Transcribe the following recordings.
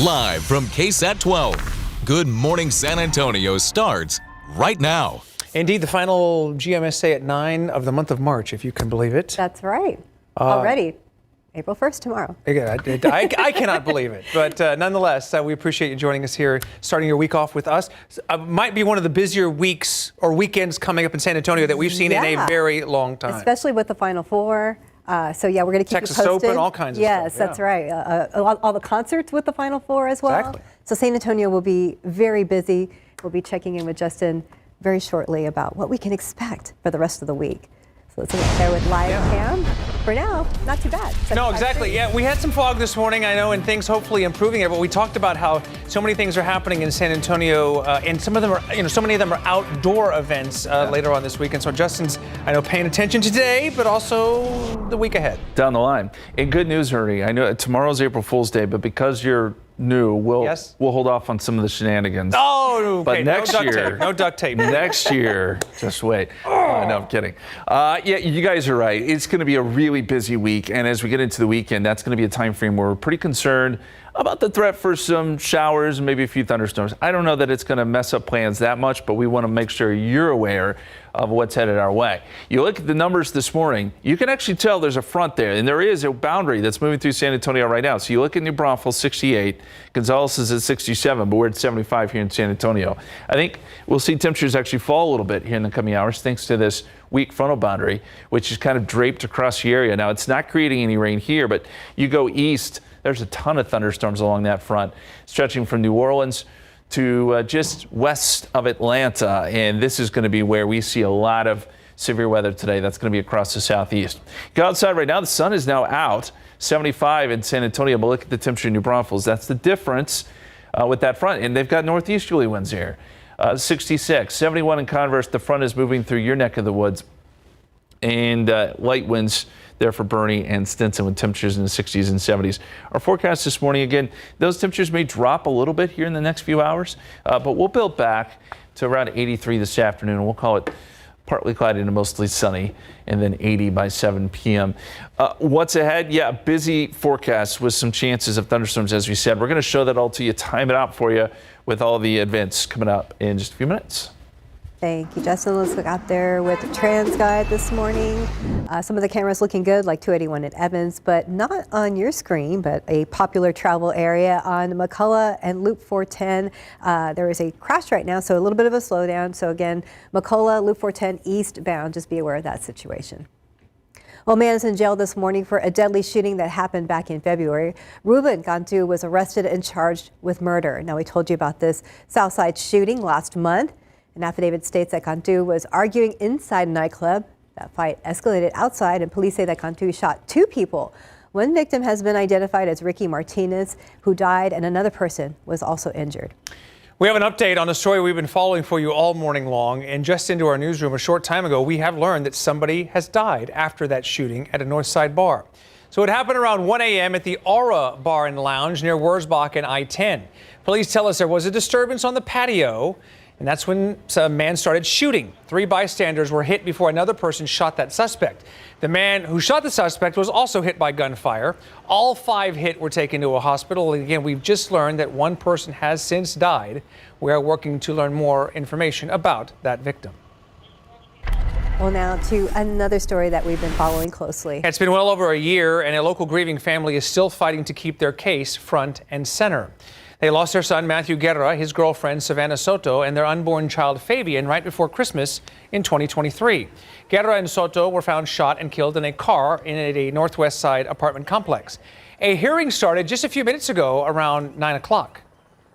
Live from KSAT 12, Good Morning San Antonio starts right now. Indeed, the final GMSA at 9 of the month of March, if you can believe it. That's right. Already. April 1st tomorrow. Again, I cannot believe it. But nonetheless, we appreciate you joining us here, starting your week off with us. Might be one of the busier weeks or weekends coming up in San Antonio that we've seen in a very long time. Especially with the Final Four. So yeah, we're going to keep Texas you posted. Open, all kinds of stuff. Yes, that's right. All the concerts with the Final Four as well. Exactly. So San Antonio will be very busy. We'll be checking in with Justin very shortly about what we can expect for the rest of the week. So let's get there with live cam. For now, not too bad. No, exactly. Yeah, we had some fog this morning, I know, and things hopefully improving there. But we talked about how so many things are happening in San Antonio, and some of them are, so many of them are outdoor events later on this week. And so Justin's, I know, paying attention today, but also the week ahead. Down the line. And good news, Ernie. I know tomorrow's April Fool's Day, but because you're new, we'll hold off on some of the shenanigans. Oh, okay. But next year, no duct tape. Next year, just wait. No, I'm kidding. Yeah, you guys are right. It's going to be a really busy week, and as we get into the weekend, that's going to be a time frame where we're pretty concerned about the threat for some showers and maybe a few thunderstorms. I don't know that it's going to mess up plans that much, but we want to make sure you're aware of what's headed our way. You look at the numbers this morning, you can actually tell there's a front there, and there is a boundary that's moving through San Antonio right now. So you look at New Braunfels, 68, Gonzales is at 67, but we're at 75 here in San Antonio. I think we'll see temperatures actually fall a little bit here in the coming hours thanks to this weak frontal boundary, which is kind of draped across the area. Now, it's not creating any rain here, but you go east, there's a ton of thunderstorms along that front, stretching from New Orleans to just west of Atlanta. And this is going to be where we see a lot of severe weather today. That's going to be across the southeast. Go outside right now. The sun is now out, 75 in San Antonio. But look at the temperature in New Braunfels. That's the difference with that front. And they've got northeasterly winds here, 66, 71 in Converse. The front is moving through your neck of the woods. And light winds there for Bernie and Stinson with temperatures in the 60s and 70s. Our forecast this morning, again, those temperatures may drop a little bit here in the next few hours, but we'll build back to around 83 this afternoon, and we'll call it partly cloudy and mostly sunny, and then 80 by 7 p.m. What's ahead? Yeah, busy forecast with some chances of thunderstorms, as we said. We're going to show that all to you, time it out for you with all the events coming up in just a few minutes. Thank you, Justin. Let's look out there with the TransGuide this morning. Some of the cameras looking good, like 281 at Evans, but not on your screen, but a popular travel area on McCullough and Loop 410. There is a crash right now, so a little bit of a slowdown. So again, McCullough, Loop 410 eastbound, just be aware of that situation. Well, man is in jail this morning for a deadly shooting that happened back in February. Ruben Gantu was arrested and charged with murder. Now, we told you about this Southside shooting last month. An affidavit states that Gantu was arguing inside a nightclub. That fight escalated outside, and police say that Gantu shot 2 people. One victim has been identified as Ricky Martinez, who died, and another person was also injured. We have an update on a story we've been following for you all morning long, and just into our newsroom a short time ago, we have learned that somebody has died after that shooting at a Northside bar. So it happened around 1 a.m. at the Aura Bar and Lounge near Wurzbach and I-10. Police tell us there was a disturbance on the patio, and that's when a man started shooting. 3 bystanders were hit before another person shot that suspect. The man who shot the suspect was also hit by gunfire. All 5 hit were taken to a hospital. And again, we've just learned that one person has since died. We are working to learn more information about that victim. Well, now to another story that we've been following closely. It's been well over a year, and a local grieving family is still fighting to keep their case front and center. They lost their son, Matthew Guerra, his girlfriend, Savannah Soto, and their unborn child, Fabian, right before Christmas in 2023. Guerra and Soto were found shot and killed in a car in a Northwest Side apartment complex. A hearing started just a few minutes ago around 9 o'clock.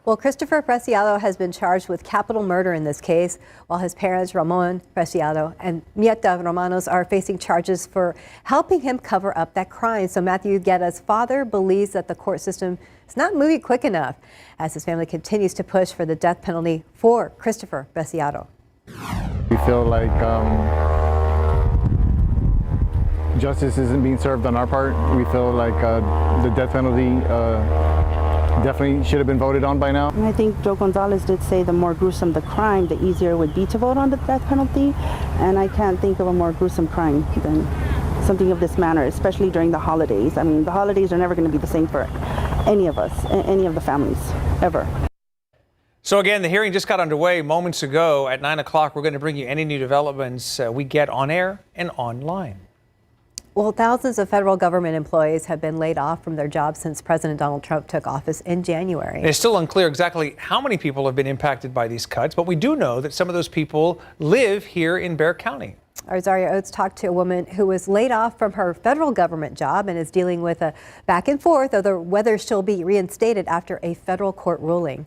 Well, Christopher Preciado has been charged with capital murder in this case, while his parents, Ramon Preciado and Nieta Romanos, are facing charges for helping him cover up that crime. So Matthew Guerra's father believes that the court system is not moving quick enough as his family continues to push for the death penalty for Christopher Preciado. We feel like justice isn't being served on our part. We feel like the death penalty definitely should have been voted on by now. I think Joe Gonzalez did say the more gruesome the crime, the easier it would be to vote on the death penalty. And I can't think of a more gruesome crime than something of this manner, especially during the holidays. I mean, the holidays are never going to be the same for any of us, any of the families, ever. So again, the hearing just got underway moments ago. At 9 o'clock, we're going to bring you any new developments we get on air and online. Well, thousands of federal government employees have been laid off from their jobs since President Donald Trump took office in January. It's still unclear exactly how many people have been impacted by these cuts, but we do know that some of those people live here in Bexar County. Our Zaria Oates talked to a woman who was laid off from her federal government job and is dealing with a back and forth over whether she'll be reinstated after a federal court ruling.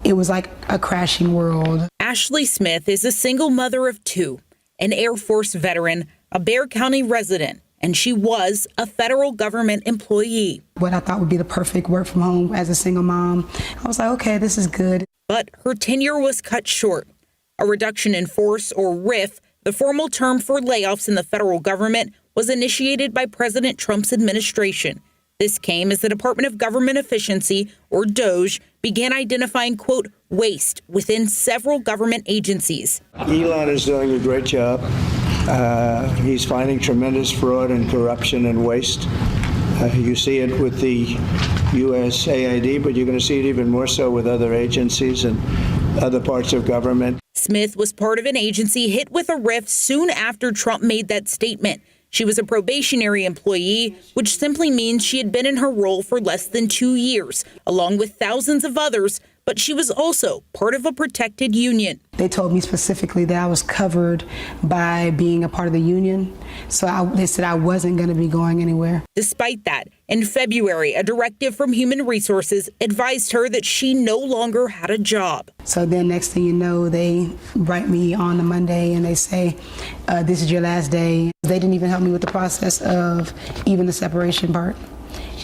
It was like a crashing world. Ashley Smith is a single mother of two, an Air Force veteran, a Bexar County resident, and she was a federal government employee. What I thought would be the perfect work from home as a single mom, I was like, okay, this is good. But her tenure was cut short. A reduction in force, or RIF, the formal term for layoffs in the federal government, was initiated by President Trump's administration. This came as the Department of Government Efficiency, or DOGE, began identifying, quote, waste within several government agencies. Elon is doing a great job. He's finding tremendous fraud and corruption and waste. You see it with the USAID, but you're going to see it even more so with other agencies and other parts of government. Smith was part of an agency hit with a RIF soon after Trump made that statement. She was a probationary employee, which simply means she had been in her role for less than 2 years, along with thousands of others, but she was also part of a protected union. They told me specifically that I was covered by being a part of the union, so they said I wasn't going to be going anywhere. Despite that, in February, a directive from Human Resources advised her that she no longer had a job. So then next thing you know, they write me on a Monday and they say, this is your last day. They didn't even help me with the process of even the separation part.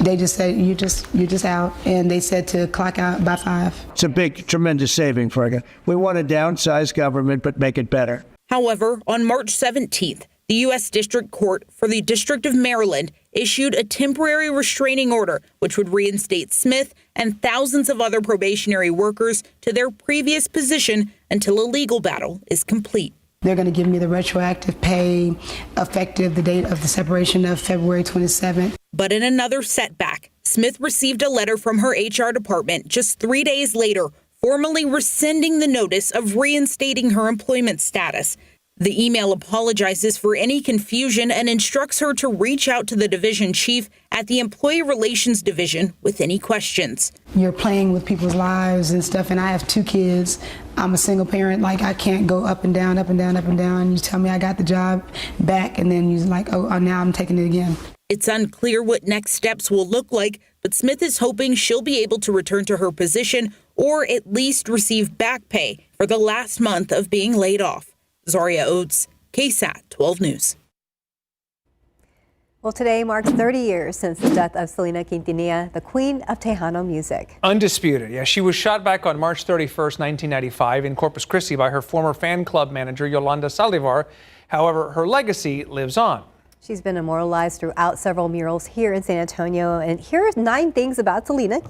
They just said, you're just out, and they said to clock out by 5. It's a big, tremendous saving for us. We want to downsize government, but make it better. However, on March 17th, the U.S. District Court for the District of Maryland issued a temporary restraining order, which would reinstate Smith and thousands of other probationary workers to their previous position until a legal battle is complete. They're going to give me the retroactive pay effective the date of the separation of February 27th. But in another setback, Smith received a letter from her HR department just 3 days later, formally rescinding the notice of reinstating her employment status. The email apologizes for any confusion and instructs her to reach out to the division chief at the Employee Relations Division with any questions. You're playing with people's lives and stuff, and I have 2 kids. I'm a single parent. Like, I can't go up and down, up and down, up and down. You tell me I got the job back, and then you're like, oh, now I'm taking it again. It's unclear what next steps will look like, but Smith is hoping she'll be able to return to her position or at least receive back pay for the last month of being laid off. Zaria Oates, KSAT 12 News. Well, today marks 30 years since the death of Selena, the queen of Tejano music. Undisputed. Yeah, she was shot back on March 31st, 1995 in Corpus Christi by her former fan club manager, Yolanda Saldivar. However, her legacy lives on. She's been immortalized throughout several murals here in San Antonio. And here are 9 things about Selena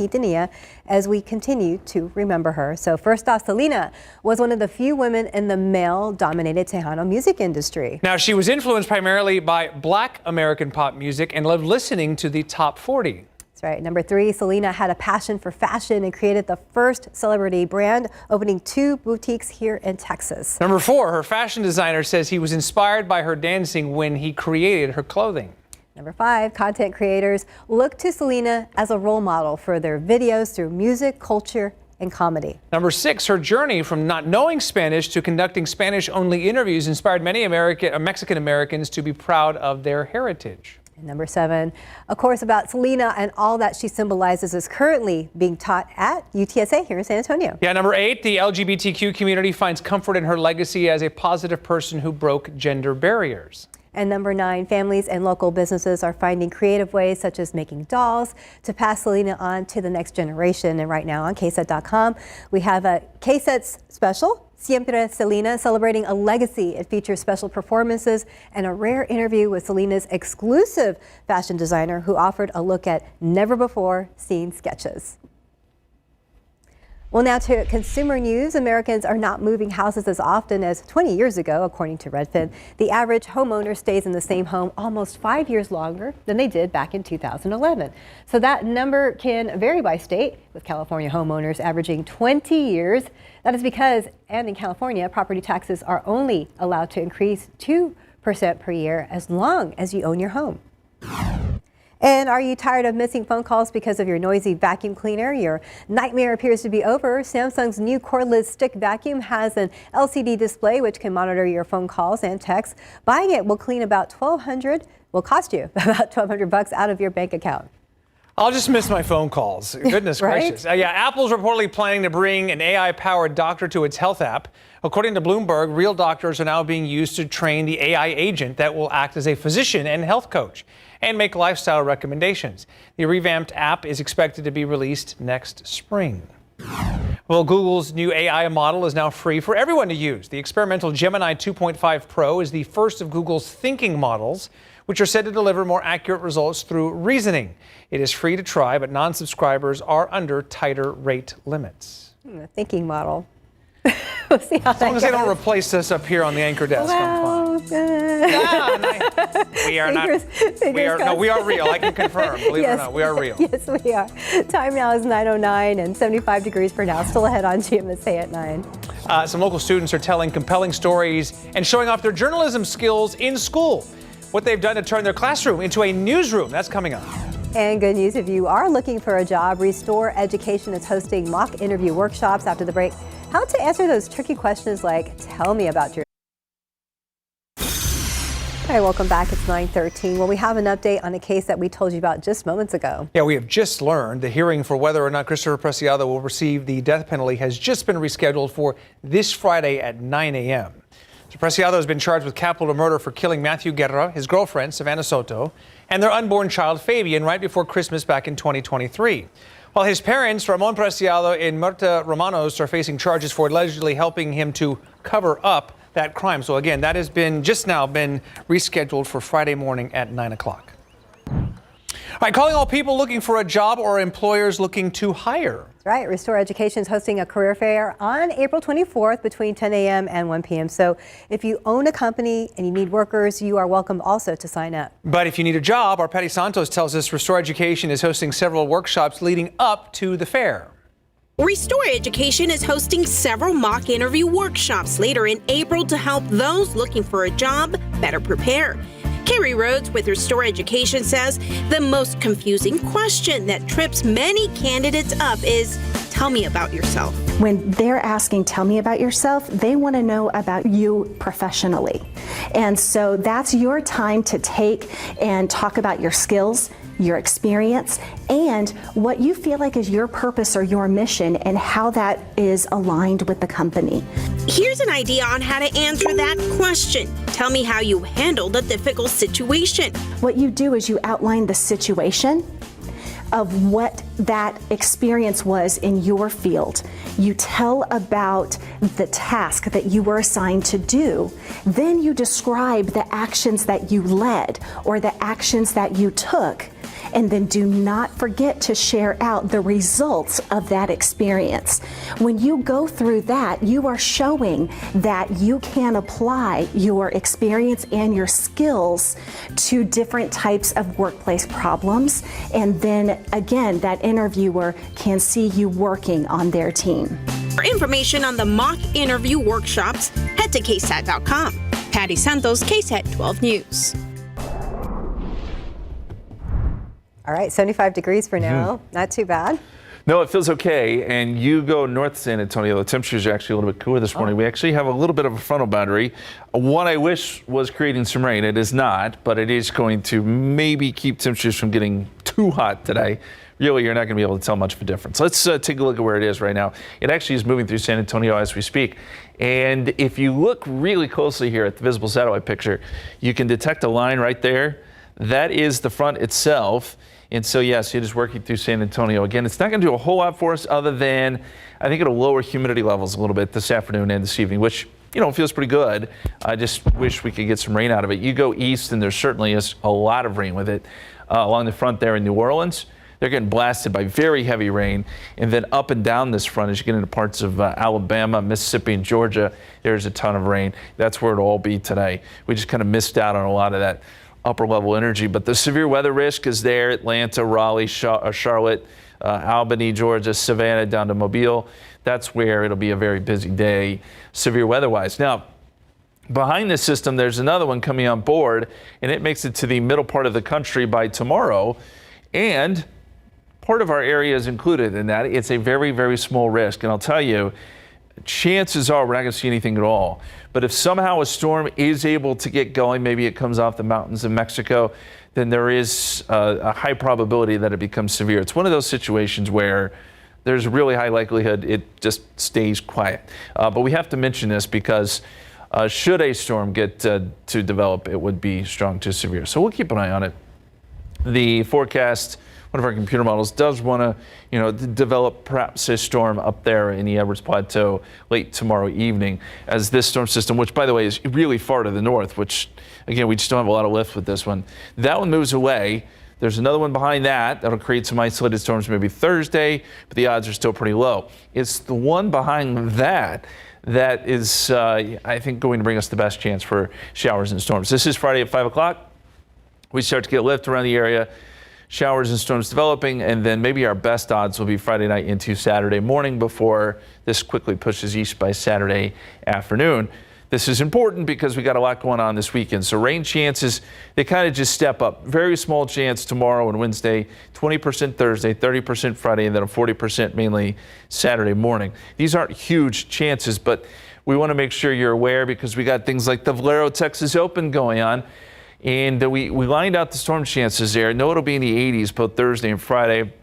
as we continue to remember her. So first off, Selena was one of the few women in the male-dominated Tejano music industry. Now, she was influenced primarily by Black American pop music and loved listening to the top 40. That's right. Number 3, Selena had a passion for fashion and created the first celebrity brand, opening 2 boutiques here in Texas. Number 4, her fashion designer says he was inspired by her dancing when he created her clothing. Number 5, content creators look to Selena as a role model for their videos through music, culture, and comedy. Number 6, her journey from not knowing Spanish to conducting Spanish-only interviews inspired many Mexican Americans to be proud of their heritage. And number 7, a course about Selena and all that she symbolizes is currently being taught at UTSA here in San Antonio. Yeah, number 8, the LGBTQ community finds comfort in her legacy as a positive person who broke gender barriers. And number 9, families and local businesses are finding creative ways such as making dolls to pass Selena on to the next generation. And right now on KSAT.com, we have a KSAT special, Siempre Selena, celebrating a legacy. It features special performances and a rare interview with Selena's exclusive fashion designer who offered a look at never-before-seen sketches. Well, now to consumer news. Americans are not moving houses as often as 20 years ago, according to Redfin. The average homeowner stays in the same home almost 5 years longer than they did back in 2011. So that number can vary by state, with California homeowners averaging 20 years. That is because, and in California, property taxes are only allowed to increase 2% per year as long as you own your home. And are you tired of missing phone calls because of your noisy vacuum cleaner? Your nightmare appears to be over. Samsung's new cordless stick vacuum has an LCD display which can monitor your phone calls and texts. Buying it will cost you about $1,200 out of your bank account. I'll just miss my phone calls. Goodness Right? gracious. Yeah, Apple's reportedly planning to bring an AI-powered doctor to its health app. According to Bloomberg, real doctors are now being used to train the AI agent that will act as a physician and health coach and make lifestyle recommendations. The revamped app is expected to be released next spring. Well, Google's new AI model is now free for everyone to use. The experimental Gemini 2.5 Pro is the first of Google's thinking models, which are said to deliver more accurate results through reasoning. It is free to try, but non-subscribers are under tighter rate limits. A thinking model. We'll see how As long that as they goes. don't replace us up here on the anchor desk, I'm fine. We are not. We are real. I can confirm. Believe it or not, we are real. Yes, we are. Time now is 9:09 and 75 degrees for now. Still ahead on GMSA at 9. Some local students are telling compelling stories and showing off their journalism skills in school. What they've done to turn their classroom into a newsroom. That's coming up. And good news, if you are looking for a job, Restore Education is hosting mock interview workshops after the break. How to answer those tricky questions like, tell me about your... Hi, welcome back. It's 9:13. Well, we have an update on a case that we told you about just moments ago. Yeah, we have just learned the hearing for whether or not Christopher Preciado will receive the death penalty has just been rescheduled for this Friday at 9 a.m. So Preciado has been charged with capital murder for killing Matthew Guerra, his girlfriend, Savannah Soto, and their unborn child, Fabian, right before Christmas back in 2023. While his parents, Ramon Preciado and Marta Romanos, are facing charges for allegedly helping him to cover up that crime. So again, that has been just now been rescheduled for Friday morning at 9 o'clock. All right, calling all people looking for a job or employers looking to hire. That's right. Restore Education is hosting a career fair on April 24th between 10 a.m. and 1 p.m. So if you own a company and you need workers, you are welcome also to sign up. But if you need a job, our Patty Santos tells us Restore Education is hosting several workshops leading up to the fair. Restore Education is hosting several mock interview workshops later in April to help those looking for a job better prepare. Carrie Rhodes with Restore Education says the most confusing question that trips many candidates up is, tell me about yourself. When they're asking, tell me about yourself, they want to know about you professionally. And so that's your time to take and talk about your skills, your experience, and what you feel like is your purpose or your mission and how that is aligned with the company. Here's an idea on how to answer that question. Tell me how you handled a difficult situation. What you do is you outline the situation of what that experience was in your field. You tell about the task that you were assigned to do. Then you describe the actions that you led or the actions that you took. And then do not forget to share out the results of that experience. When you go through that, you are showing that you can apply your experience and your skills to different types of workplace problems. And then again, that interviewer can see you working on their team. For information on the mock interview workshops, head to KSAT.com. Patty Santos, KSAT 12 News. All right, 75 degrees for now. Not too bad. No, it feels okay. And you go north to San Antonio, the temperatures are actually a little bit cooler this morning. We actually have a little bit of a frontal boundary. One I wish was creating some rain. It is not, but it is going to maybe keep temperatures from getting too hot today. Really, you're not going to be able to tell much of a difference. Let's take a look at where it is right now. It actually is moving through San Antonio as we speak. And if you look really closely here at the visible satellite picture, you can detect a line right there. That is the front itself. And so, yes, it is working through San Antonio. Again, it's not going to do a whole lot for us other than I think it'll lower humidity levels a little bit this afternoon and this evening, which, you know, feels pretty good. I just wish we could get some rain out of it. You go east, and there certainly is a lot of rain with it along the front there in New Orleans. they're getting blasted by very heavy rain. And then up and down this front, as you get into parts of Alabama, Mississippi, and Georgia, there's a ton of rain. That's where it'll all be today. We just kind of missed out on a lot of that upper level energy, but the severe weather risk is there. Atlanta, Raleigh, Charlotte, Albany, Georgia, Savannah, down to Mobile. That's where it'll be a very busy day, severe weather-wise. Now, behind this system, there's another one coming on board, and it makes it to the middle part of the country by tomorrow. And part of our area is included in that. It's a very, very small risk. And I'll tell you, chances are we're not going to see anything at all. But if somehow a storm is able to get going, maybe it comes off the mountains of Mexico, then there is a high probability that it becomes severe. It's one of those situations where there's a really high likelihood it just stays quiet. But we have to mention this because should a storm get to develop, it would be strong to severe. So we'll keep an eye on it. The forecast, one of our computer models, does want to, develop perhaps a storm up there in the Edwards Plateau late tomorrow evening, as this storm system, which by the way is really far to the north, which again we just don't have a lot of lift with this one. That one moves away. There's another one behind that that'll create some isolated storms maybe Thursday, but the odds are still pretty low. It's the one behind that is, I think, going to bring us the best chance for showers and storms. This is Friday at 5 o'clock. We start to get lift around the area, showers and storms developing, and then maybe our best odds will be Friday night into Saturday morning before this quickly pushes east by Saturday afternoon. This is important because we got a lot going on this weekend. So rain chances, they kind of just step up. Very small chance tomorrow and Wednesday, 20% Thursday, 30% Friday, and then a 40% mainly Saturday morning. These aren't huge chances, but we want to make sure you're aware because we got things like the Valero Texas Open going on. And we lined out the storm chances there. No, it'll be in the 80s both Thursday and Friday.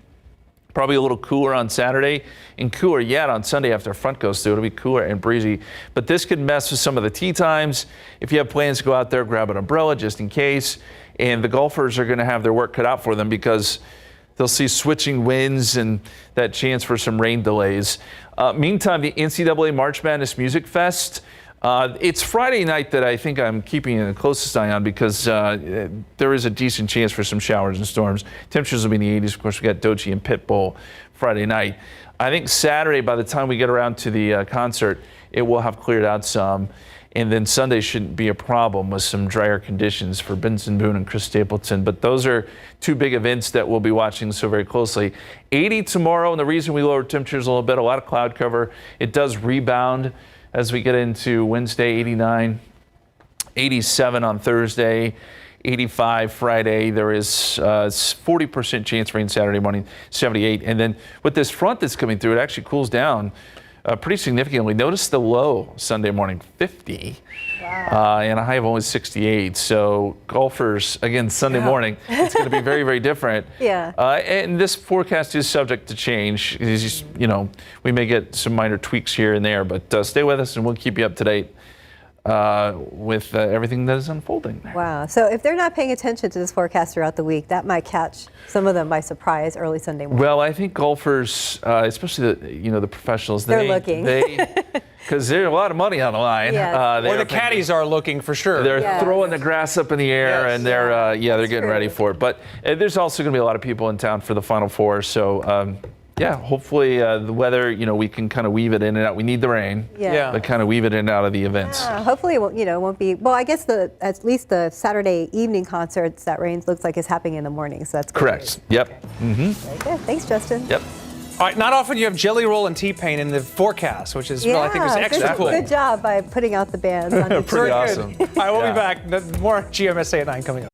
Probably a little cooler on Saturday and cooler yet on Sunday after a front goes through. It'll be cooler and breezy, but this could mess with some of the tee times. If you have plans to go out there, grab an umbrella just in case. And the golfers are going to have their work cut out for them because they'll see switching winds and that chance for some rain delays. Meantime, the NCAA March Madness Music Fest. It's Friday night that I think I'm keeping the closest eye on because there is a decent chance for some showers and storms. Temperatures will be in the 80s. Of course, we got Doechii and Pitbull Friday night. I think Saturday, by the time we get around to the concert, it will have cleared out some. And then Sunday shouldn't be a problem with some drier conditions for Benson Boone and Chris Stapleton. But those are two big events that we'll be watching so very closely. 80 tomorrow, and the reason we lowered temperatures a little bit, a lot of cloud cover. It does rebound as we get into Wednesday, 89, 87 on Thursday, 85 Friday. There is 40% chance rain Saturday morning, 78. And then with this front that's coming through, it actually cools down pretty significantly. Notice the low Sunday morning, 50. Wow. And a high of only 68. So golfers, again, Sunday morning, it's going to be very, very different. Yeah. And this forecast is subject to change. It's just, we may get some minor tweaks here and there, but stay with us and we'll keep you up to date with everything that is unfolding there. Wow. So if they're not paying attention to this forecast throughout the week, that might catch some of them by surprise early Sunday morning. Well, I think golfers, especially the professionals, they're looking. Because there's a lot of money on the line. Yes. Or the caddies are looking for sure. They're throwing the grass up in the air, and they're getting ready for it. But there's also going to be a lot of people in town for the Final Four. So, hopefully the weather, we can kind of weave it in and out. We need the rain, but kind of weave it in and out of the events. Hopefully it won't be. Well, I guess at least the Saturday evening concerts, that rain looks like it's happening in the morning. So that's good. Correct. Yep. Mm-hmm. Very good. Thanks, Justin. Yep. All right, not often you have Jelly Roll and T-Pain in the forecast, which is, I think, is extra cool. Good job by putting out the bands. Pretty awesome. All right, we'll be back. More GMSA at 9 coming up.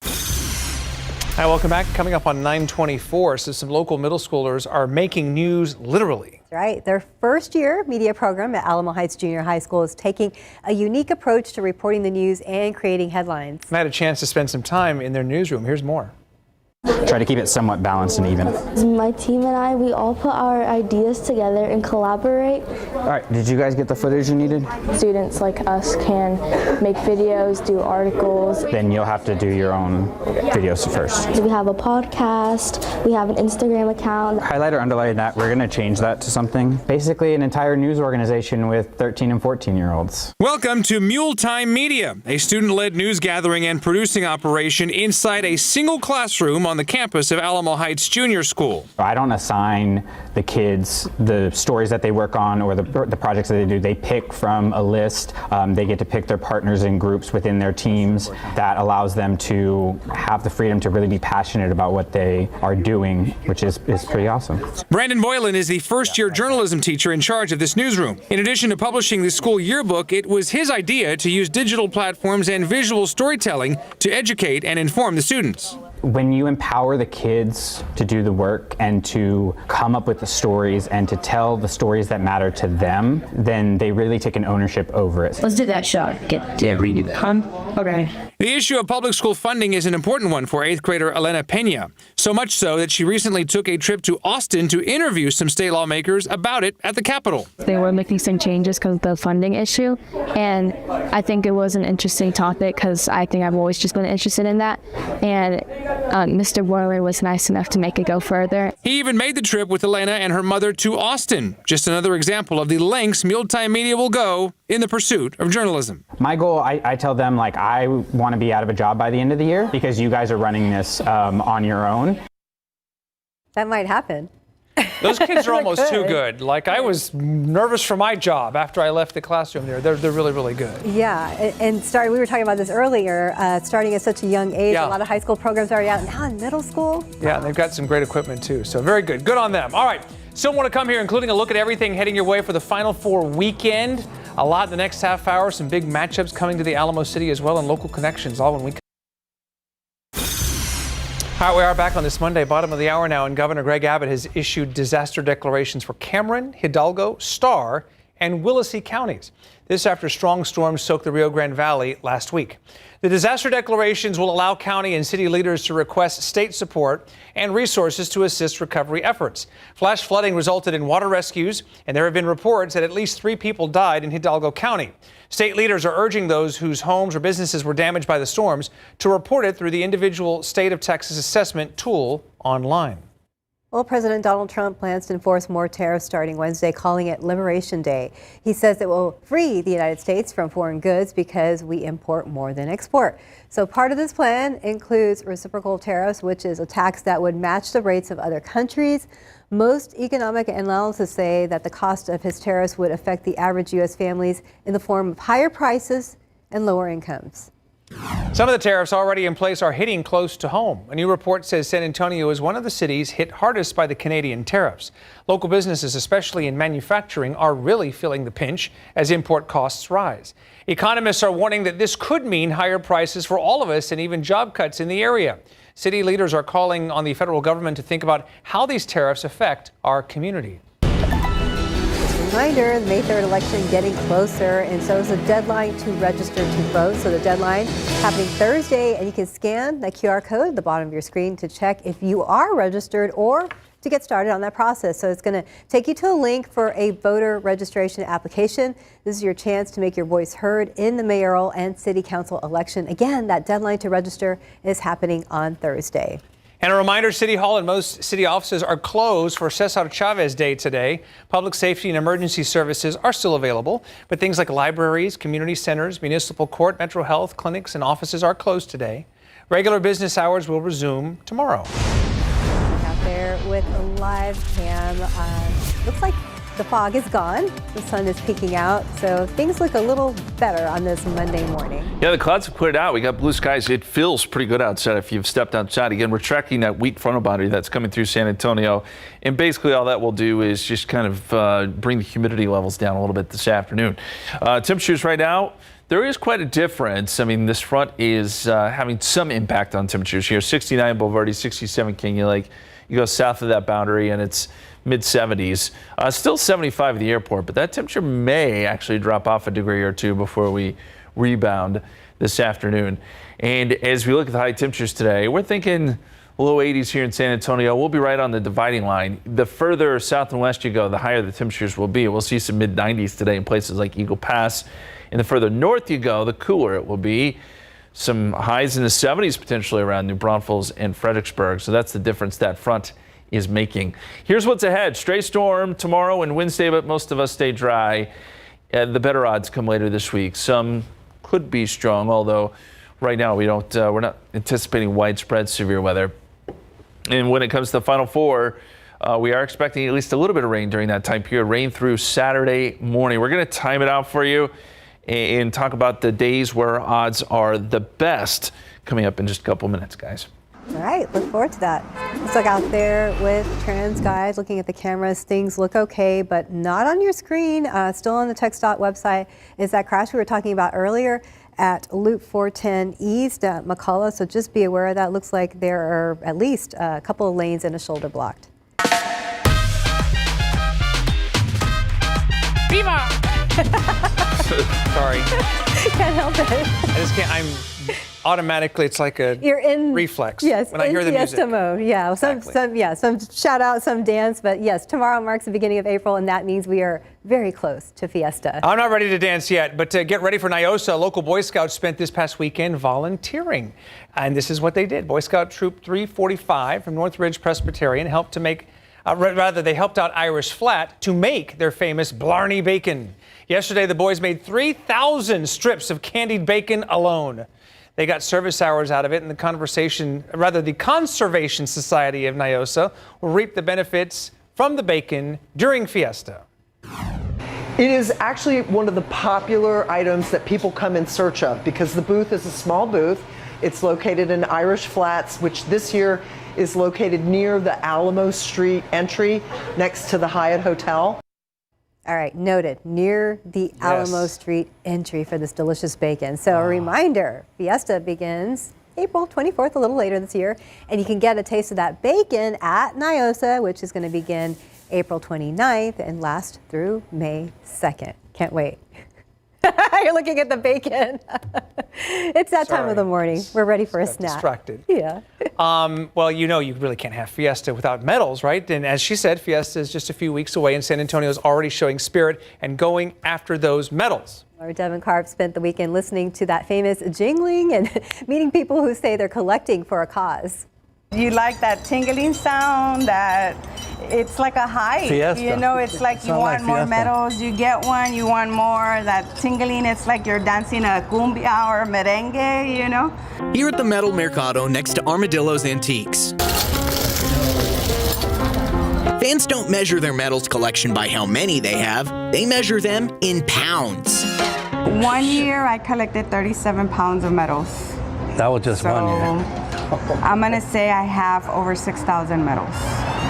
Hi, welcome back. Coming up on 9:24, so some local middle schoolers are making news literally. That's right. Their first year media program at Alamo Heights Junior High School is taking a unique approach to reporting the news and creating headlines. I had a chance to spend some time in their newsroom. Here's more. Try to keep it somewhat balanced and even. My team and I, we all put our ideas together and collaborate. All right, did you guys get the footage you needed? Students like us can make videos, do articles. Then you'll have to do your own videos first. We have a podcast, we have an Instagram account. Highlight or underline that, we're gonna change that to something. Basically an entire news organization with 13 and 14-year-olds. Welcome to Mule Time Media, a student-led news gathering and producing operation inside a single classroom on on the campus of Alamo Heights Junior School. I don't assign the kids the stories that they work on or the projects that they do. They pick from a list. They get to pick their partners and groups within their teams. That allows them to have the freedom to really be passionate about what they are doing, which is pretty awesome. Brandon Boylan is the first-year journalism teacher in charge of this newsroom. In addition to publishing the school yearbook, it was his idea to use digital platforms and visual storytelling to educate and inform the students. When you empower the kids to do the work and to come up with the stories and to tell the stories that matter to them, then they really take an ownership over it. Let's do that shot. Read that. Okay. The issue of public school funding is an important one for 8th grader Elena Pena. So much so that she recently took a trip to Austin to interview some state lawmakers about it at the Capitol. They were making some changes because of the funding issue, and I think it was an interesting topic because I think I've always just been interested in that, and Mr. Boiler was nice enough to make it go further. He even made the trip with Elena and her mother to Austin. Just another example of the lengths Mealtime Media will go in the pursuit of journalism. My goal, I tell them, like, I want to be out of a job by the end of the year because you guys are running this on your own. That might happen. Those kids are almost too good. Like, I was nervous for my job after I left the classroom there. They're really, really good. Yeah, and we were talking about this earlier, starting at such a young age. Yeah. A lot of high school programs are already out. Now in middle school. Yeah, they've got some great equipment too. So very good. Good on them. All right. Still want to come here, including a look at everything heading your way for the Final Four weekend. A lot in the next half hour. Some big matchups coming to the Alamo City as well, and local connections all when we come. All right, we are back on this Monday, bottom of the hour now, and Governor Greg Abbott has issued disaster declarations for Cameron, Hidalgo, Starr, and Willacy counties. This after strong storms soaked the Rio Grande Valley last week. The disaster declarations will allow county and city leaders to request state support and resources to assist recovery efforts. Flash flooding resulted in water rescues, and there have been reports that at least 3 people died in Hidalgo County. State leaders are urging those whose homes or businesses were damaged by the storms to report it through the individual State of Texas assessment tool online. Well, President Donald Trump plans to enforce more tariffs starting Wednesday, calling it Liberation Day. He says it will free the United States from foreign goods because we import more than export. So part of this plan includes reciprocal tariffs, which is a tax that would match the rates of other countries. Most economic analysts say that the cost of his tariffs would affect the average U.S. families in the form of higher prices and lower incomes. Some of the tariffs already in place are hitting close to home. A new report says San Antonio is one of the cities hit hardest by the Canadian tariffs. Local businesses, especially in manufacturing, are really feeling the pinch as import costs rise. Economists are warning that this could mean higher prices for all of us and even job cuts in the area. City leaders are calling on the federal government to think about how these tariffs affect our community. Reminder, the May 3rd election getting closer, and so is the deadline to register to vote. So the deadline happening Thursday, and you can scan that QR code at the bottom of your screen to check if you are registered or to get started on that process. So it's going to take you to a link for a voter registration application. This is your chance to make your voice heard in the mayoral and city council election. Again, that deadline to register is happening on Thursday. And a reminder, City Hall and most city offices are closed for Cesar Chavez Day today. Public safety and emergency services are still available, but things like libraries, community centers, municipal court, mental health clinics, and offices are closed today. Regular business hours will resume tomorrow. Out there with a live cam. Looks like the fog is gone. The sun is peeking out, so things look a little better on this Monday morning. Yeah, the clouds have cleared out. We got blue skies. It feels pretty good outside if you've stepped outside. Again, we're tracking that weak frontal boundary that's coming through San Antonio. And basically all that will do is just kind of bring the humidity levels down a little bit this afternoon. Temperatures right now, there is quite a difference. I mean, this front is having some impact on temperatures here. 69 Boulevardy, 67 Canyon Lake. You go south of that boundary and it's mid-70s. Still 75 at the airport, but that temperature may actually drop off a degree or two before we rebound this afternoon. And as we look at the high temperatures today, we're thinking low 80s here in San Antonio. We'll be right on the dividing line. The further south and west you go, the higher the temperatures will be. We'll see some mid-90s today in places like Eagle Pass. And the further north you go, the cooler it will be. Some highs in the 70s potentially around New Braunfels and Fredericksburg. So that's the difference that front is making. Here's what's ahead. Stray storm tomorrow and Wednesday, but most of us stay dry. The better odds come later this week. Some could be strong, although right now we're not anticipating widespread severe weather. And when it comes to the Final Four, we are expecting at least a little bit of rain during that time period, rain through Saturday morning. We're going to time it out for you and talk about the days where odds are the best coming up in just a couple minutes, guys. All right, look forward to that. Let's look out there with trans guys looking at the cameras. Things look okay, but not on your screen. Still on the TxDOT website is that crash we were talking about earlier at Loop 410 East at McCullough. So just be aware of that. Looks like there are at least a couple of lanes and a shoulder blocked. Viva! Sorry. Can't help it. I just can't. I'm automatically. It's like a You're in reflex. Yes, when I hear the Fiesta music. mode. Yeah, Exactly. some shout out, some dance. But yes, tomorrow marks the beginning of April, and that means we are very close to Fiesta. I'm not ready to dance yet, but get ready for NIOSA. Local Boy Scouts spent this past weekend volunteering, and this is what they did. Boy Scout Troop 345 from Northridge Presbyterian helped to make. They helped out Irish Flat to make their famous Blarney bacon. Yesterday, the boys made 3,000 strips of candied bacon alone. They got service hours out of it, and the Conservation Society of NIOSA will reap the benefits from the bacon during Fiesta. It is actually one of the popular items that people come in search of because the booth is a small booth. It's located in Irish Flats, which this year is located near the Alamo Street entry next to the Hyatt Hotel. All right, noted, near the Alamo Street entry for this delicious bacon. So a reminder, Fiesta begins April 24th, a little later this year, and you can get a taste of that bacon at NIOSA, which is going to begin April 29th and last through May 2nd. Can't wait. You're looking at the bacon. It's that time of the morning. We're ready for a snack. Distracted. Yeah. Well, you know you really can't have Fiesta without medals, right? And as she said, Fiesta is just a few weeks away, and San Antonio is already showing spirit and going after those medals. Our Devin Karp spent the weekend listening to that famous jingling and meeting people who say they're collecting for a cause. You like that tingling sound, that it's like a high. Fiesta. You know, it's like you want more medals, you get one, you want more. That tingling, it's like you're dancing a cumbia or merengue, you know? Here at the Metal Mercado next to Armadillo's Antiques. Fans don't measure their medals collection by how many they have. They measure them in pounds. 1 year, I collected 37 pounds of medals. That was just 1 year. I'm gonna say I have over 6,000 medals.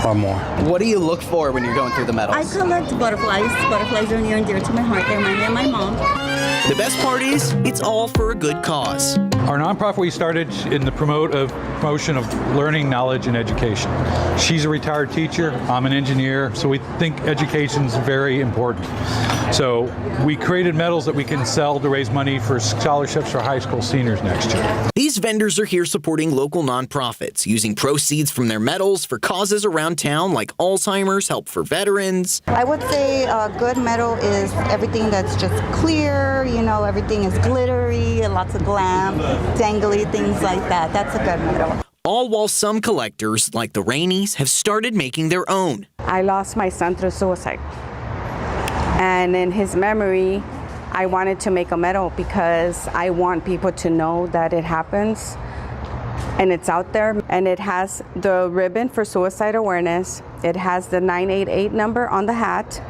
Or more. What do you look for when you're going through the medals? I collect butterflies. Butterflies are near and dear to my heart. They remind me of my mom. The best part is, it's all for a good cause. Our nonprofit we started in the promotion of learning, knowledge, and education. She's a retired teacher, I'm an engineer, so we think education is very important. So we created medals that we can sell to raise money for scholarships for high school seniors next year. These vendors are here supporting local nonprofits, using proceeds from their medals for causes around town like Alzheimer's, help for veterans. I would say a good medal is everything that's just clear, you know, everything is glittery, lots of glam, dangly, things like that. That's a good medal. All while some collectors, like the Rainies, have started making their own. I lost my son through suicide. And in his memory, I wanted to make a medal because I want people to know that it happens and it's out there. And it has the ribbon for suicide awareness. It has the 988 number on the hat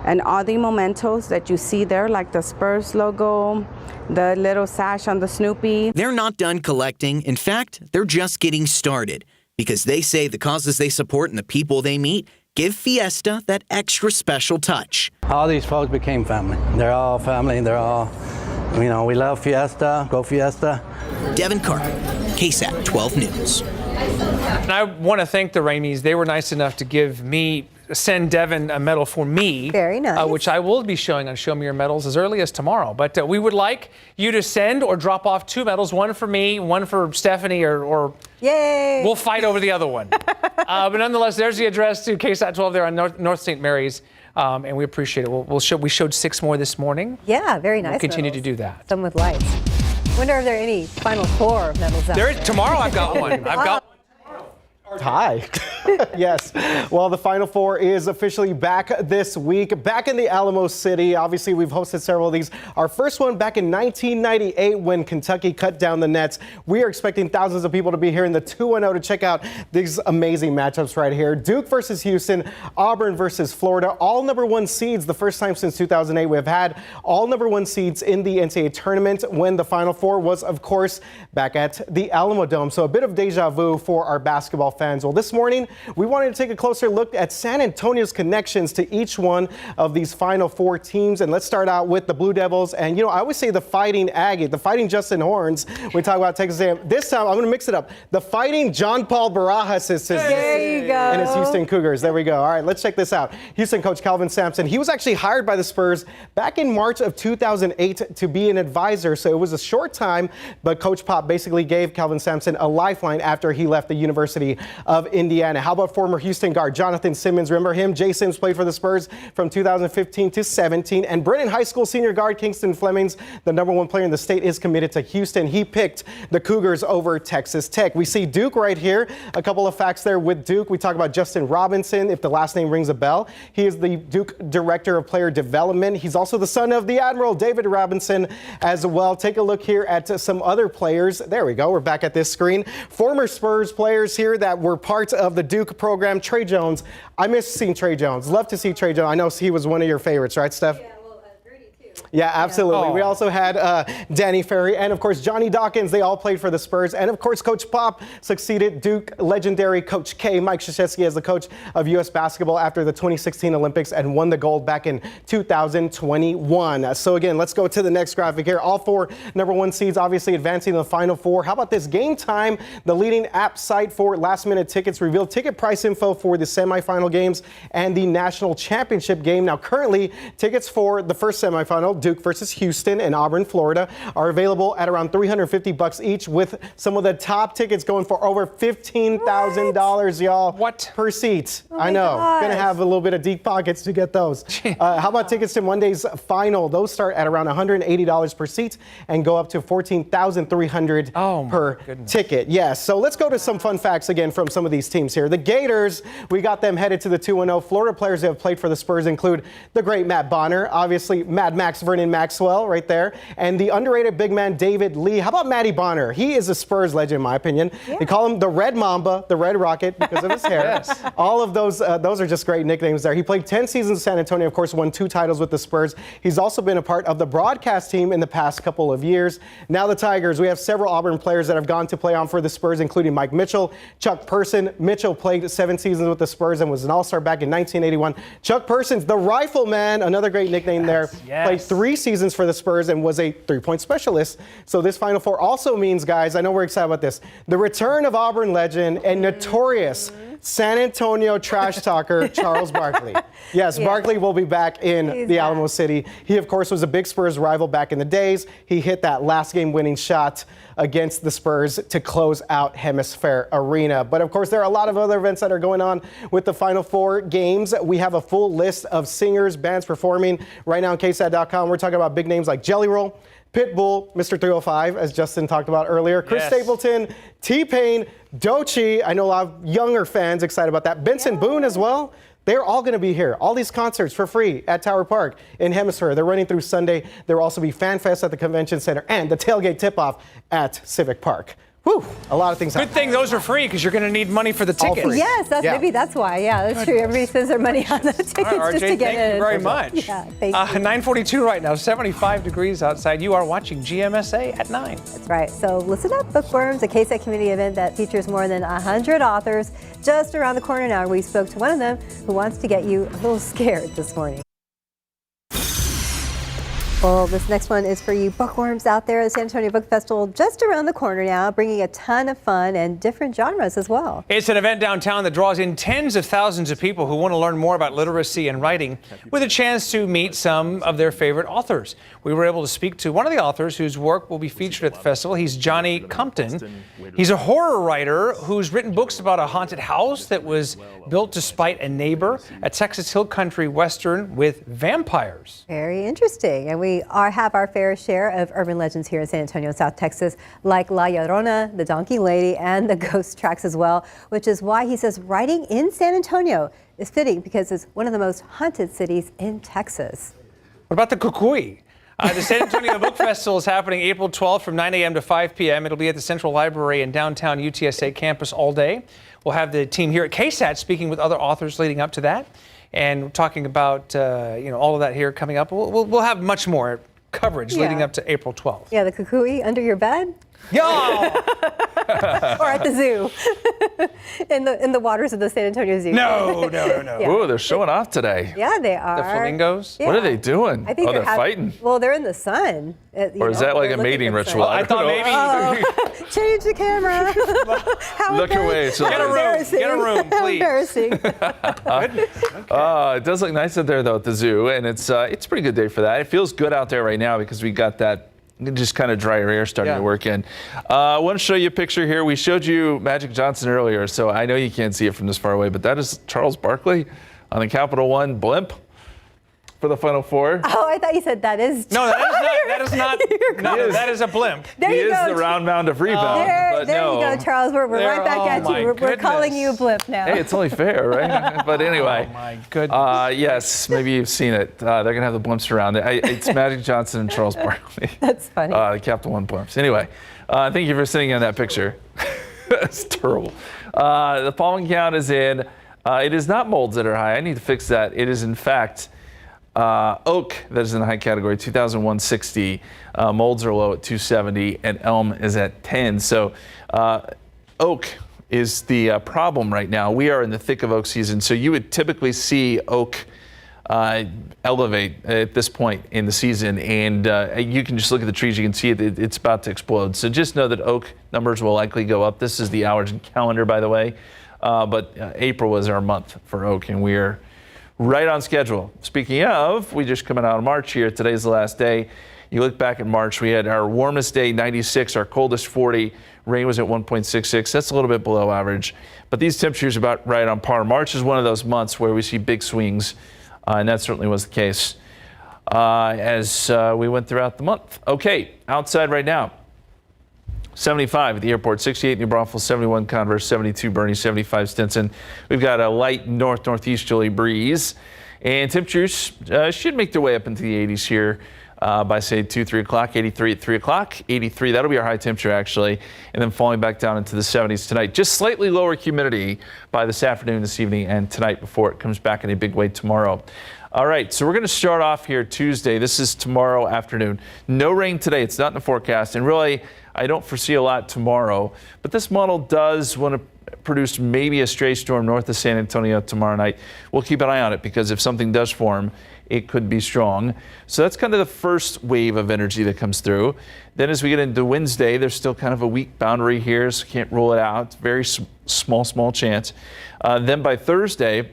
and all the mementos that you see there, like the Spurs logo, the little sash on the Snoopy. They're not done collecting. In fact, they're just getting started because they say the causes they support and the people they meet give Fiesta that extra special touch. All these folks became family. They're all family. They're all, you know, we love Fiesta. Go Fiesta. Devin Karp, KSAT 12 News. And I want to thank the Rainies. They were nice enough to send Devin a medal for me. Very nice. Which I will be showing on Show Me Your Medals as early as tomorrow. But we would like you to send or drop off 2 medals, one for me, one for Stephanie, or yay! We'll fight over the other one. But nonetheless, there's the address to KSAT 12 there on North St. Mary's. And we appreciate it. We showed 6 more this morning. Yeah, very nice. We'll continue medals. to do that. Some with lights. Wonder if there are any Final Four medals out there. Tomorrow I've got one. Hi. Yes. Well, the Final Four is officially back this week, back in the Alamo City. Obviously, we've hosted several of these. Our first one back in 1998 when Kentucky cut down the nets. We are expecting thousands of people to be here in the 2-0 to check out these amazing matchups right here. Duke versus Houston, Auburn versus Florida, all #1 seeds. The first time since 2008 we have had all #1 seeds in the NCAA tournament when the Final Four was, of course, back at the Alamo Dome. So a bit of deja vu for our basketball fans. Well, this morning we wanted to take a closer look at San Antonio's connections to each one of these Final Four teams. And let's start out with the Blue Devils. And, you know, I always say the Fighting Aggie, the Fighting Justin Horns. We talk about Texas A&M. This time I'm going to mix it up. The Fighting John Paul Barajas There you go. and his Houston Cougars. There we go. All right, let's check this out. Houston coach Calvin Sampson. He was actually hired by the Spurs back in March of 2008 to be an advisor. So it was a short time, but Coach Pop basically gave Calvin Sampson a lifeline after he left the University of Indiana. How about former Houston guard Jonathan Simmons? Remember him? Jay Sims played for the Spurs from 2015 to 17. And Brennan High School senior guard Kingston Flemings, the #1 player in the state, is committed to Houston. He picked the Cougars over Texas Tech. We see Duke right here. A couple of facts there with Duke. We talk about Justin Robinson, if the last name rings a bell. He is the Duke Director of Player Development. He's also the son of the Admiral David Robinson as well. Take a look here at some other players. There we go. We're back at this screen. Former Spurs players here that were part of the Duke program. Trey Jones. I miss seeing Trey Jones. Love to see Trey Jones. I know he was one of your favorites, right, Steph? Yeah, absolutely. Yeah. We also had Danny Ferry and, of course, Johnny Dawkins. They all played for the Spurs. And, of course, Coach Pop succeeded Duke legendary Coach K, Mike Krzyzewski, as the coach of U.S. basketball after the 2016 Olympics and won the gold back in 2021. So, again, let's go to the next graphic here. All four #1 seeds obviously advancing to the Final Four. How about this? Game Time, the leading app site for last-minute tickets, revealed ticket price info for the semifinal games and the national championship game. Now, currently, tickets for the first semifinal, Duke versus Houston and Auburn, Florida, are available at around $350 each, with some of the top tickets going for over $15,000, y'all. What? Per seat. Oh I know. gosh. Gonna have a little bit of deep pockets to get those. How about tickets to Monday's final? Those start at around $180 per seat and go up to $14,300 per ticket. Yes. So let's go to some fun facts again from some of these teams here. The Gators, we got them headed to the 2-0. Florida players that have played for the Spurs include the great Matt Bonner, obviously Mad Max Vernon Maxwell right there, and the underrated big man David Lee. How about Matty Bonner? He is a Spurs legend in my opinion. Yeah. They call him the Red Mamba, the Red Rocket, because of his hair. Yes. All of those are just great nicknames there. He played 10 seasons in San Antonio, of course, won 2 titles with the Spurs. He's also been a part of the broadcast team in the past couple of years. Now the Tigers, we have several Auburn players that have gone to play on for the Spurs, including Mike Mitchell, Chuck Person. Mitchell played 7 seasons with the Spurs and was an All-Star back in 1981. Chuck Person's the Rifleman, another great nickname there. Yes. Played 3 seasons for the Spurs and was a 3-point specialist. So this Final Four also means, guys, I know we're excited about this, the return of Auburn legend and notorious San Antonio trash talker Charles Barkley. Yes, yeah. Barkley will be back in the Alamo City. He, of course, was a big Spurs rival back in the days. He hit that last game winning shot against the Spurs to close out Hemisphere Arena. But, of course, there are a lot of other events that are going on with the Final Four games. We have a full list of singers, bands performing right now on KSAT.com. We're talking about big names like Jelly Roll, Pitbull, Mr. 305, as Justin talked about earlier, Chris Stapleton, T-Pain, Doechii. I know a lot of younger fans excited about that. Benson Boone as well. They're all going to be here. All these concerts for free at Tower Park in Hemisphere. They're running through Sunday. There will also be Fan Fest at the Convention Center and the tailgate tip-off at Civic Park. Whew, a lot of things. Good thing those are free because you're going to need money for the tickets. Yes, maybe that's why. Yeah, that's true. Everybody spends their money on the tickets RJ, just to get in. Thank you very much. Yeah, thank you. 9:42 right now, 75 degrees outside. You are watching GMSA at 9. That's right. So listen up, Bookworms, a KSAT community event that features more than 100 authors just around the corner now. We spoke to one of them who wants to get you a little scared this morning. Well, this next one is for you bookworms out there. The San Antonio Book Festival just around the corner now, bringing a ton of fun and different genres as well. It's an event downtown that draws in tens of thousands of people who want to learn more about literacy and writing, with a chance to meet some of their favorite authors. We were able to speak to one of the authors whose work will be featured at the festival. He's Johnny Compton. He's a horror writer who's written books about a haunted house that was built to spite a neighbor, a Texas Hill Country Western with vampires. Very interesting. And we we have our fair share of urban legends here in San Antonio, South Texas, like La Llorona, the Donkey Lady, and the ghost tracks as well, which is why he says writing in San Antonio is fitting because it's one of the most haunted cities in Texas. What about the Kukui? The San Antonio Book Festival is happening April 12th from 9 a.m. to 5 p.m. It'll be at the Central Library in downtown UTSA campus all day. We'll have the team here at KSAT speaking with other authors leading up to that and talking about all of that here coming up. We'll have much more coverage leading up to April 12th. Yeah, the Kukui under your bed? Yo! Or at the zoo. in the waters of the San Antonio Zoo. No. Yeah. Ooh, they're showing off today. Yeah, they are. The flamingos? Yeah. What are they doing? I think they're fighting? Well, they're in the sun. Or is that like a mating ritual? I thought maybe. Change the camera. How Look away. Get a room, please. Embarrassing. It does look nice out there, though, at the zoo, and it's a pretty good day for that. It feels good out there right now because we got that just kind of drier air starting to work in. I want to show you a picture here. We showed you Magic Johnson earlier, so I know you can't see it from this far away, but that is Charles Barkley on the Capital One blimp for the Final Four. Oh, I thought you said that is. No, that is not. No, that is a blimp. There he you is go. the round mound of rebound. There no. you go, Charles. We're right back at you. We're calling you a blimp now. Hey, it's only fair, right? But anyway. Oh, my goodness. Yes, maybe you've seen it. They're going to have the blimps around. It's Magic Johnson and Charles Barkley. That's funny. The Capital One blimps. Anyway, thank you for sitting in that picture. That's terrible. The pollen count is in. It is not molds that are high. I need to fix that. It is, in fact, oak that is in the high category, 2,160. Molds are low at 270, and elm is at 10. So oak is the problem right now. We are in the thick of oak season, so you would typically see oak elevate at this point in the season, and you can just look at the trees, you can see it's about to explode. So just know that oak numbers will likely go up. This is the hours and calendar, by the way, but April was our month for oak, and we're right on schedule. Speaking of, we just coming out of March here. Today's the last day. You look back at March, we had our warmest day, 96, our coldest, 40. Rain was at 1.66. That's a little bit below average. But these temperatures are about right on par. March is one of those months where we see big swings, and that certainly was the case as we went throughout the month. Okay, outside right now. 75 at the airport, 68 New Braunfels, 71 Converse, 72 Bernie, 75 Stinson. We've got a light northeasterly breeze, and temperatures should make their way up into the 80s here by, say, 3 o'clock, 83 at 3 o'clock, 83. That'll be our high temperature, actually, and then falling back down into the 70s tonight. Just slightly lower humidity by this afternoon, this evening, and tonight before it comes back in a big way tomorrow. All right, so we're going to start off here Tuesday. This is tomorrow afternoon. No rain today. It's not in the forecast, and really, I don't foresee a lot tomorrow, but this model does want to produce maybe a stray storm north of San Antonio tomorrow night. We'll keep an eye on it because if something does form, it could be strong. So that's kind of the first wave of energy that comes through. Then as we get into Wednesday, there's still kind of a weak boundary here, so can't rule it out. Very small chance. Then by Thursday,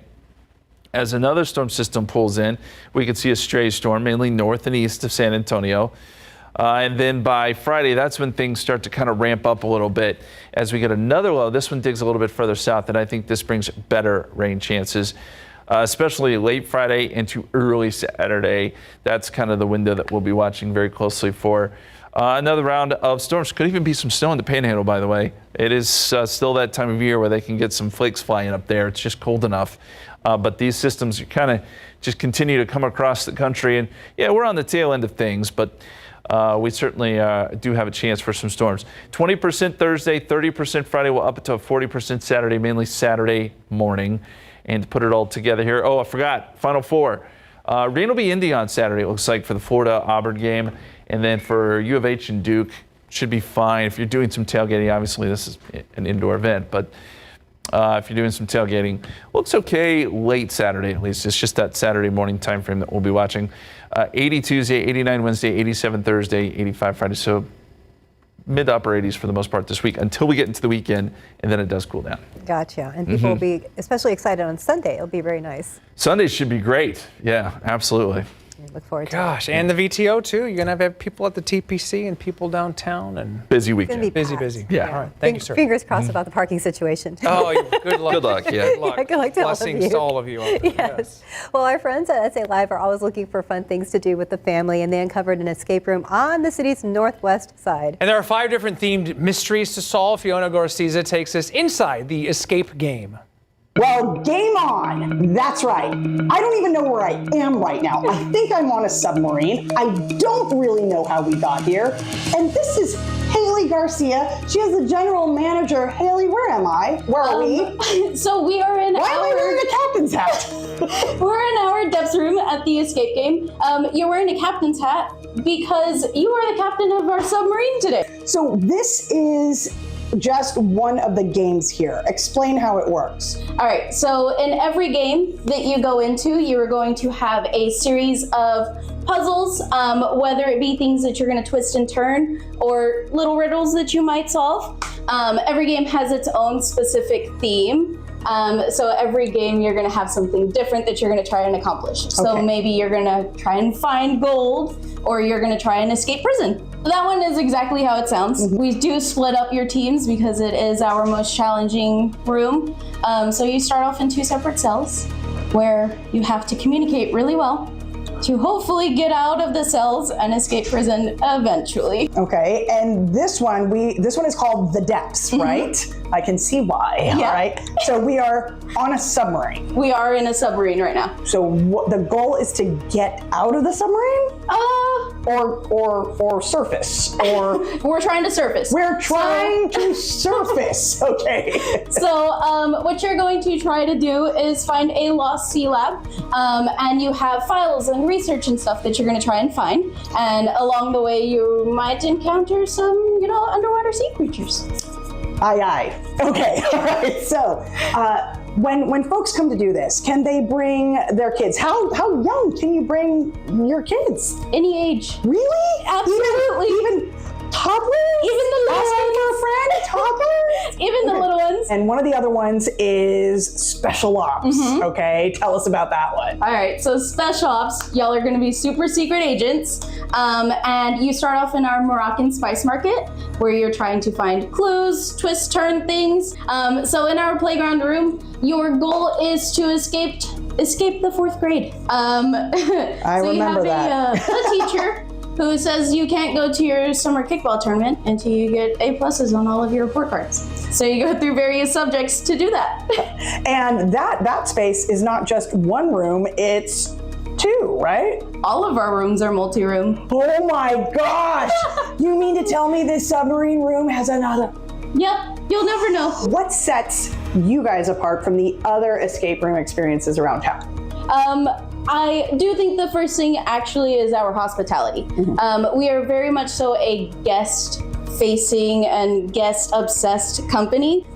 as another storm system pulls in, we could see a stray storm, mainly north and east of San Antonio. And then by Friday, that's when things start to kind of ramp up a little bit. As we get another low, this one digs a little bit further south, and I think this brings better rain chances, especially late Friday into early Saturday. That's kind of the window that we'll be watching very closely for. Another round of storms. Could even be some snow in the Panhandle, by the way. It is still that time of year where they can get some flakes flying up there. It's just cold enough. But these systems kind of just continue to come across the country. And yeah, we're on the tail end of things, but we certainly do have a chance for some storms. 20% Thursday, 30% Friday. We'll up it to a 40% Saturday, mainly Saturday morning. And to put it all together here, oh, I forgot, Final Four. Rain will be Indy on Saturday, it looks like, for the Florida-Auburn game. And then for U of H and Duke, should be fine. If you're doing some tailgating, obviously this is an indoor event, but if you're doing some tailgating, looks okay late Saturday at least. It's just that Saturday morning time frame that we'll be watching. 80 Tuesday, 89 Wednesday, 87 Thursday, 85 Friday. So mid to upper 80s for the most part this week until we get into the weekend, and then it does cool down. Gotcha. And people will be especially excited on Sunday. It'll be very nice. Sunday should be great. Yeah, absolutely. Look forward to Gosh, it. and the VTO too. You're going to have people at the TPC and people downtown. And busy It's weekend. gonna be busy. packed. Yeah. All right. Thank you, sir. Fingers crossed about the parking situation. Oh, good luck. Good luck. Yeah. Good luck. Yeah, good luck to all of Blessings you. to all of you. Out there. Yes. Well, our friends at SA Live are always looking for fun things to do with the family, and they uncovered an escape room on the city's northwest side. And there are 5 different themed mysteries to solve. Fiona Garcia takes us inside the escape game. Well, game on. That's right. I don't even know where I am right now. I think I'm on a submarine. I don't really know how we got here. And this is Haley Garcia. She is the general manager. Haley, where am I? Where are we? So we are in Why am I wearing a captain's hat? We're in our depths room at the escape game. You're wearing a captain's hat because you are the captain of our submarine today. So this is just one of the games here. Explain how it works. All right, so in every game that you go into, you are going to have a series of puzzles, whether it be things that you're going to twist and turn or little riddles that you might solve. Every game has its own specific theme. So every game you're going to have something different that you're going to try and accomplish. So Okay. maybe you're going to try and find gold, or you're going to try and escape prison. That one is exactly how it sounds. We do split up your teams because it is our most challenging room. So you start off in 2 separate cells where you have to communicate really well to hopefully get out of the cells and escape prison eventually. Okay, and this one is called The Depths, right? I can see why. Yeah. All right. So we are on a submarine. We are in a submarine right now. So the goal is to get out of the submarine? Or surface? Or we're trying to surface. We're trying to surface. Okay. So what you're going to try to do is find a lost sea lab, and you have files and research and stuff that you're going to try and find. And along the way, you might encounter some, underwater sea creatures. Aye, aye. Okay. All right. So, when folks come to do this, can they bring their kids? How young can you bring your kids? Any age. Really? Absolutely. Even toddlers? Even the little Asking ones. for a friend? Toddlers? Even the little ones. And one of the other ones is special ops. Okay. Tell us about that one. All right, so special ops, y'all are gonna be super secret agents. And you start off in our Moroccan spice market where you're trying to find clues, twist, turn things. So in our playground room, your goal is to escape the 4th grade. I so remember you have a teacher who says you can't go to your summer kickball tournament until you get A+ on all of your report cards. So you go through various subjects to do that. And that space is not just one room, it's 2, right? All of our rooms are multi-room. Oh my gosh! You mean to tell me this submarine room has another? Yep, you'll never know. What sets you guys apart from the other escape room experiences around town? I do think the first thing actually is our hospitality. We are very much so a guest-facing and guest-obsessed company.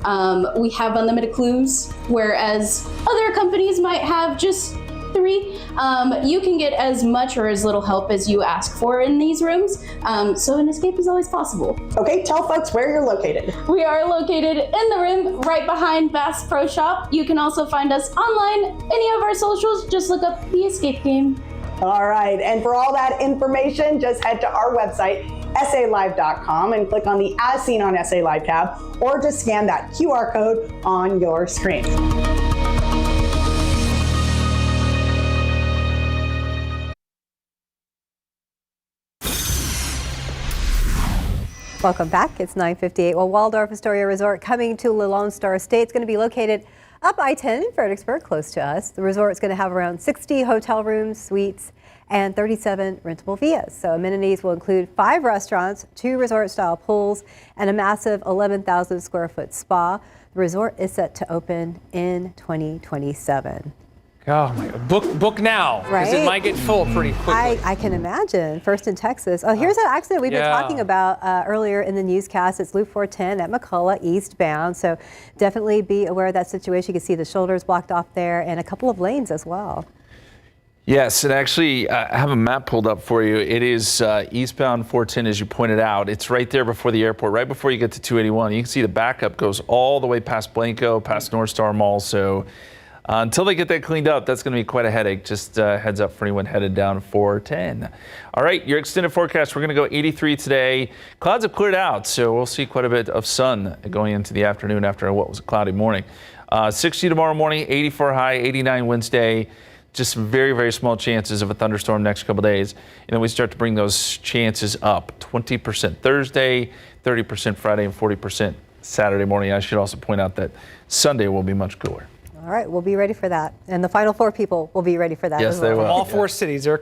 We have unlimited clues, whereas other companies might have just 3. You can get as much or as little help as you ask for in these rooms, so an escape is always possible. Okay, tell folks where you're located. We are located in the room right behind Bass Pro Shop. You can also find us online, any of our socials, just look up The Escape Game. All right, and for all that information, just head to our website, salive.com, and click on the As Seen on SA Live tab, or just scan that QR code on your screen. Welcome back. It's 9:58. Well, Waldorf Astoria Resort coming to the Lone Star State. It's going to be located up I-10 in Fredericksburg, close to us. The resort is going to have around 60 hotel rooms, suites, and 37 rentable villas. So amenities will include 5 restaurants, 2 resort-style pools, and a massive 11,000 square foot spa. The resort is set to open in 2027. Oh my God. Book now, because Right? it might get full pretty quickly. I can imagine. First in Texas. Oh, here's an accident we've been talking about earlier in the newscast. It's Loop 410 at McCullough eastbound. So definitely be aware of that situation. You can see the shoulders blocked off there and a couple of lanes as well. Yes, and actually, I have a map pulled up for you. It is eastbound 410, as you pointed out. It's right there before the airport, right before you get to 281. You can see the backup goes all the way past Blanco, past North Star Mall. So Until they get that cleaned up, that's going to be quite a headache. Just heads up for anyone headed down 410. All right, your extended forecast, we're going to go 83 today. Clouds have cleared out, so we'll see quite a bit of sun going into the afternoon after what was a cloudy morning. 60 tomorrow morning, 84 high, 89 Wednesday. Just some very, very small chances of a thunderstorm next couple days. And then we start to bring those chances up. 20% Thursday, 30% Friday, and 40% Saturday morning. I should also point out that Sunday will be much cooler. All right, we'll be ready for that. And the Final Four people will be ready for that Yes, as well. they will. All four cities are